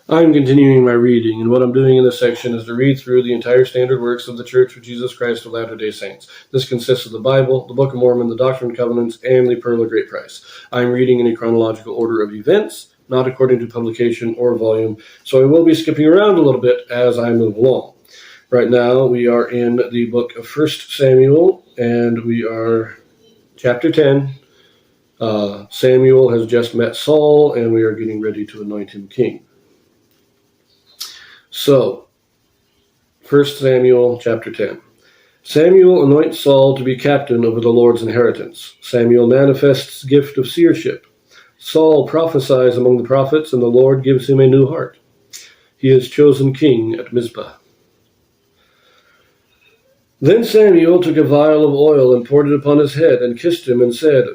I'm continuing my reading, and what I'm doing in this section is to read through the entire standard works of the Church of Jesus Christ of Latter-day Saints. This consists of the Bible, the Book of Mormon, the Doctrine and Covenants, and the Pearl of Great Price. I'm reading in a chronological order of events, not according to publication or volume, so I will be skipping around a little bit as I move along. Right now, we are in the book of 1 Samuel, and we are chapter 10. Samuel has just met Saul, and we are getting ready to anoint him king. So, 1 Samuel chapter 10. Samuel anoints Saul to be captain over the Lord's inheritance. Samuel manifests gift of seership. Saul prophesies among the prophets, and the Lord gives him a new heart. He is chosen king at Mizpeh. Then Samuel took a vial of oil and poured it upon his head, and kissed him, and said,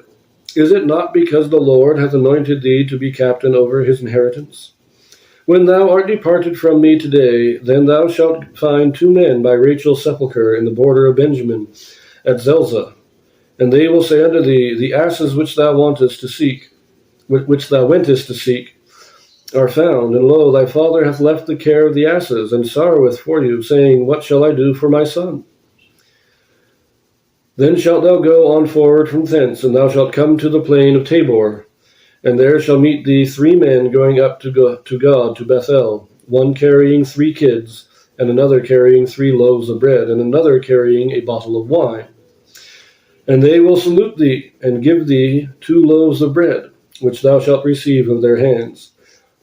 Is it not because the Lord hath anointed thee to be captain over his inheritance? When thou art departed from me today, then thou shalt find 2 men by Rachel's sepulchre in the border of Benjamin at Zelzah. And they will say unto thee, The asses which thou wentest to seek, are found. And lo, thy father hath left the care of the asses, and sorroweth for you, saying, What shall I do for my son? Then shalt thou go on forward from thence, and thou shalt come to the plain of Tabor. And there shall meet thee 3 men going up to God to Bethel, one carrying 3 kids, and another carrying 3 loaves of bread, and another carrying a bottle of wine. And they will salute thee, and give thee 2 loaves of bread, which thou shalt receive of their hands.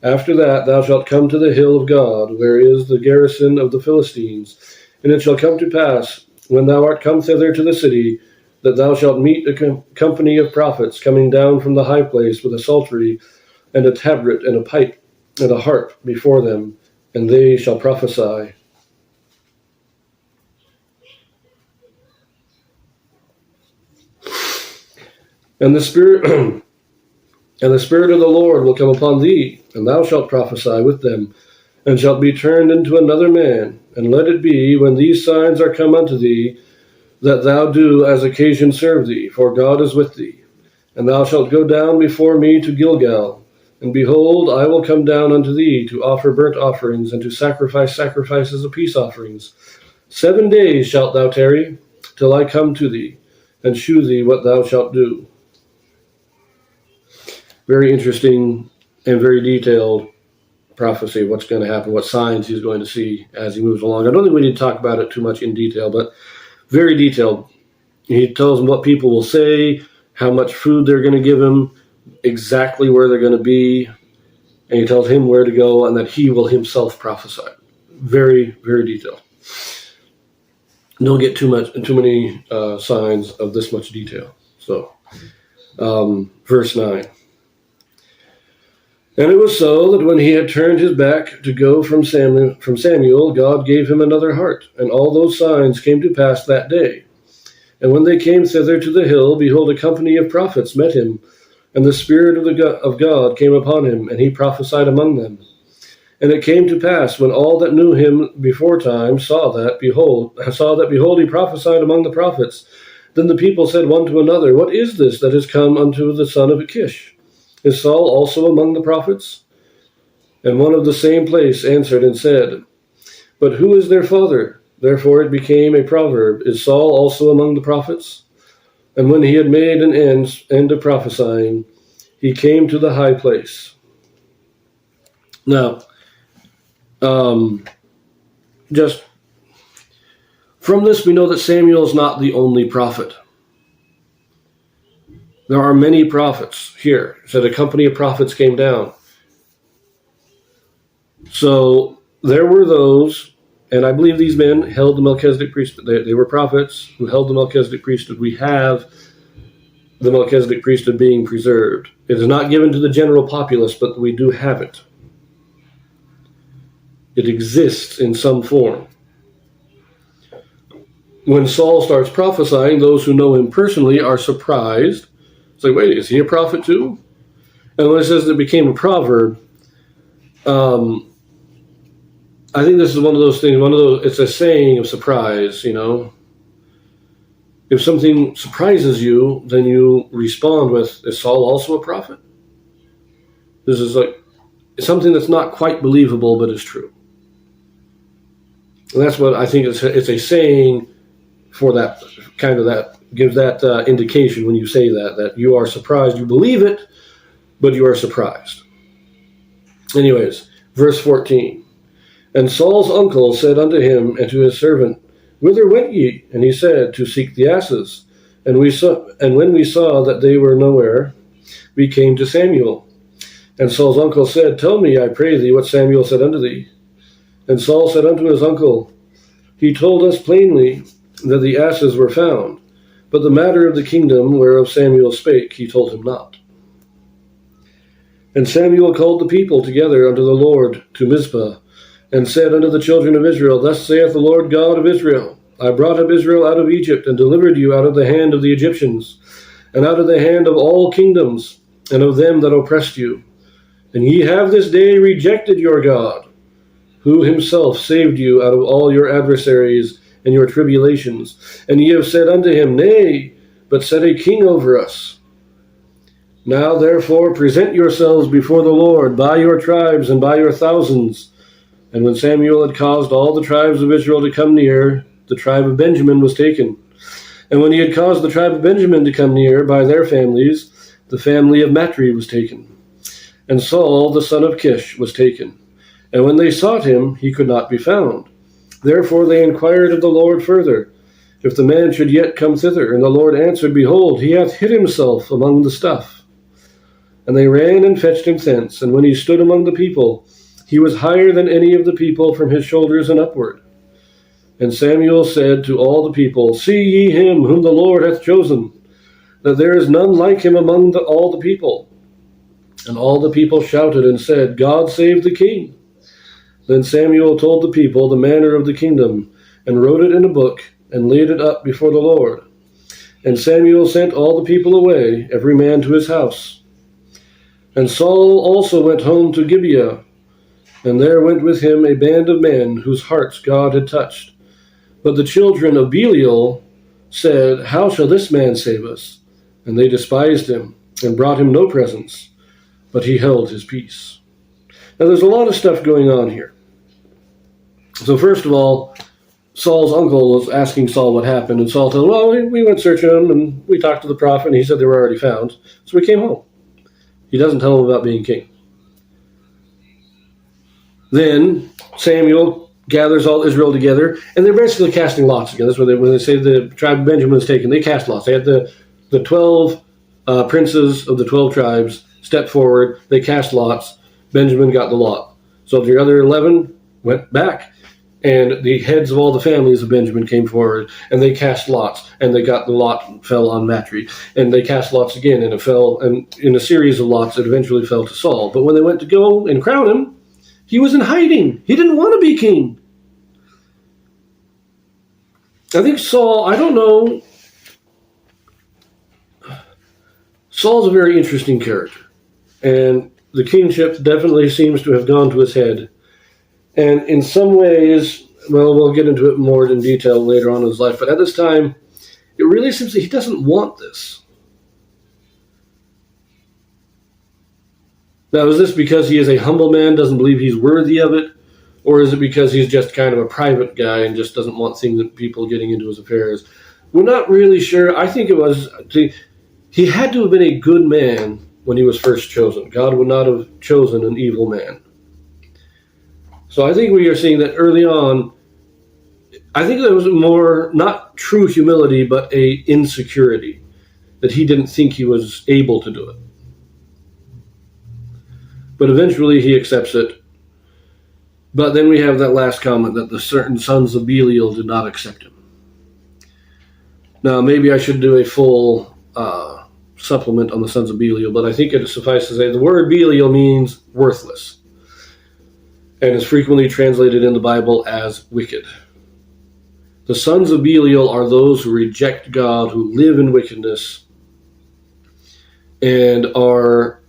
After that thou shalt come to the hill of God, where is the garrison of the Philistines. And it shall come to pass, when thou art come thither to the city, that thou shalt meet a company of prophets coming down from the high place with a psaltery, and a tabret, and a pipe, and a harp before them, and they shall prophesy. And the Spirit of the Lord will come upon thee, and thou shalt prophesy with them, and shalt be turned into another man. And let it be, when these signs are come unto thee, that thou do as occasion serve thee, for God is with thee. And thou shalt go down before me to Gilgal. And behold, I will come down unto thee to offer burnt offerings, and to sacrifice sacrifices of peace offerings. 7 days shalt thou tarry, till I come to thee, and shew thee what thou shalt do. Very interesting and very detailed prophecy of what's going to happen, what signs he's going to see as he moves along. I don't think we need to talk about it too much in detail, but very detailed. He tells them what people will say, how much food they're going to give him, exactly where they're going to be, and he tells him where to go, and that he will himself prophesy. Very, very detailed. Don't get too many signs of this much detail. So, verse 9. And it was so that when he had turned his back to go from Samuel, God gave him another heart, and all those signs came to pass that day. And when they came thither to the hill, behold, a company of prophets met him, and the Spirit of God came upon him, and he prophesied among them. And it came to pass, when all that knew him before time saw that, behold, he prophesied among the prophets. Then the people said one to another, What is this that is come unto the son of Kish? Is Saul also among the prophets? And one of the same place answered and said, But who is their father? Therefore it became a proverb, Is Saul also among the prophets? And when he had made an end of prophesying, he came to the high place. Now, just from this we know that Samuel is not the only prophet. There are many prophets here. It said a company of prophets came down. So there were those, and I believe these men held the Melchizedek priesthood. They were prophets who held the Melchizedek priesthood. We have the Melchizedek priesthood being preserved. It is not given to the general populace, but we do have it. It exists in some form. When Saul starts prophesying, those who know him personally are surprised. It's like, wait, is he a prophet too? And when it says that it became a proverb, I think this is one of those things, it's a saying of surprise, you know. If something surprises you, then you respond with, is Saul also a prophet? This is like, something that's not quite believable but is true. And that's what I think it's a saying for that kind of that gives that indication when you say that you are surprised. You believe it, but you are surprised. Anyways, verse 14. And Saul's uncle said unto him and to his servant, Whither went ye? And he said, To seek the asses. And when we saw that they were nowhere, we came to Samuel. And Saul's uncle said, Tell me, I pray thee, what Samuel said unto thee. And Saul said unto his uncle, He told us plainly that the asses were found, but the matter of the kingdom whereof Samuel spake, he told him not. And Samuel called the people together unto the Lord to Mizpeh, and said unto the children of Israel, Thus saith the Lord God of Israel, I brought up Israel out of Egypt, and delivered you out of the hand of the Egyptians, and out of the hand of all kingdoms, and of them that oppressed you. And ye have this day rejected your God, who himself saved you out of all your adversaries and your tribulations. And ye have said unto him, Nay, but set a king over us. Now therefore present yourselves before the Lord by your tribes and by your thousands. And when Samuel had caused all the tribes of Israel to come near, the tribe of Benjamin was taken. And when he had caused the tribe of Benjamin to come near by their families, the family of Matri was taken. And Saul, the son of Kish, was taken. And when they sought him, he could not be found. Therefore they inquired of the Lord further, if the man should yet come thither. And the Lord answered, Behold, he hath hid himself among the stuff. And they ran and fetched him thence. And when he stood among the people, he was higher than any of the people from his shoulders and upward. And Samuel said to all the people, See ye him whom the Lord hath chosen, that there is none like him among all the people. And all the people shouted and said, God save the king. Then Samuel told the people the manner of the kingdom, and wrote it in a book, and laid it up before the Lord. And Samuel sent all the people away, every man to his house. And Saul also went home to Gibeah, and there went with him a band of men whose hearts God had touched. But the children of Belial said, How shall this man save us? And they despised him, and brought him no presents, but he held his peace. Now there's a lot of stuff going on here. So first of all, Saul's uncle was asking Saul what happened, and Saul told him, Well, we went searching them, and we talked to the prophet, and he said they were already found. So we came home. He doesn't tell him about being king. Then Samuel gathers all Israel together, and they're basically casting lots again. That's when they say the tribe of Benjamin is taken. They cast lots. They had the 12 princes of the 12 tribes step forward. They cast lots. Benjamin got the lot. So the other 11 went back, and the heads of all the families of Benjamin came forward, and they cast lots, and they got the lot fell on Matri, and they cast lots again, and it fell, and in a series of lots, it eventually fell to Saul. But when they went to go and crown him, he was in hiding. He didn't want to be king. I think Saul, I don't know. Saul's a very interesting character. And the kingship definitely seems to have gone to his head. And in some ways, well, we'll get into it more in detail later on in his life. But at this time, it really seems that he doesn't want this. Now, is this because he is a humble man, doesn't believe he's worthy of it? Or is it because he's just kind of a private guy and just doesn't want people getting into his affairs? We're not really sure. I think it was, he had to have been a good man when he was first chosen. God would not have chosen an evil man. So I think we are seeing that early on, I think there was more, not true humility, but a insecurity, that he didn't think he was able to do it. But eventually he accepts it. But then we have that last comment that the certain sons of Belial did not accept him. Now, maybe I should do a full supplement on the sons of Belial, but I think it suffices to say the word Belial means worthless, and is frequently translated in the Bible as wicked. The sons of Belial are those who reject God, who live in wickedness, and are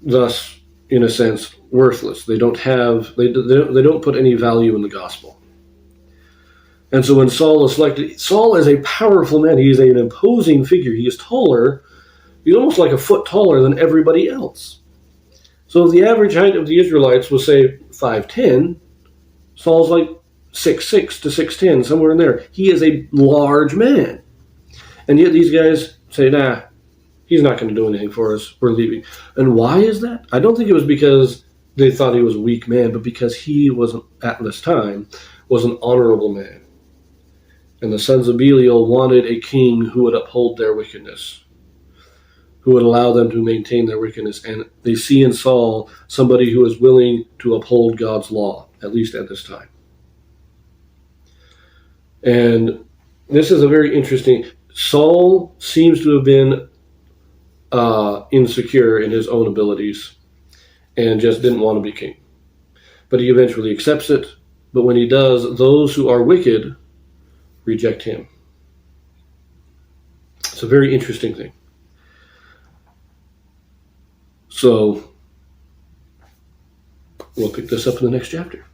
thus, in a sense, worthless. They don't put any value in the gospel. And so when Saul is selected, Saul is a powerful man. He is an imposing figure. He is taller. He's almost like a foot taller than everybody else. So if the average height of the Israelites was, say, 5'10", Saul's like 6'6" to 6'10", somewhere in there. He is a large man. And yet these guys say, nah, he's not going to do anything for us. We're leaving. And why is that? I don't think it was because they thought he was a weak man, but because he wasn't, at this time, was an honorable man. And the sons of Belial wanted a king who would uphold their wickedness, who would allow them to maintain their wickedness. And they see in Saul somebody who is willing to uphold God's law, at least at this time. And this is a very interesting... Saul seems to have been insecure in his own abilities and just didn't want to be king. But he eventually accepts it. But when he does, those who are wicked reject him. It's a very interesting thing. So we'll pick this up in the next chapter.